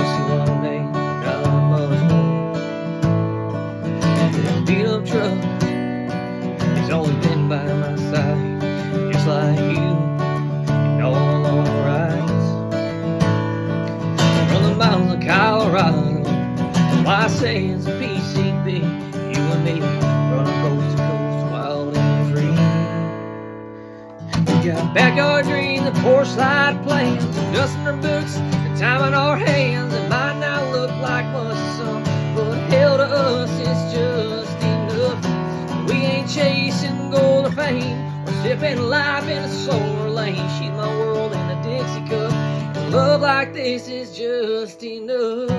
miss you one day, not much more. That beat up truck, he's always been by my side, just like you, in all long rides. From the mountains of Colorado, why I say it's a PCB, you and me, running coast to coast, wild and free. We got backyard dreams and porch slide plans, dust in our books and time in our hands. It might not look like much to some, but hell to us it's just enough. We ain't chasing gold or fame, we're sipping life in a solar lane. She's my world in a Dixie cup, and love like this is just enough.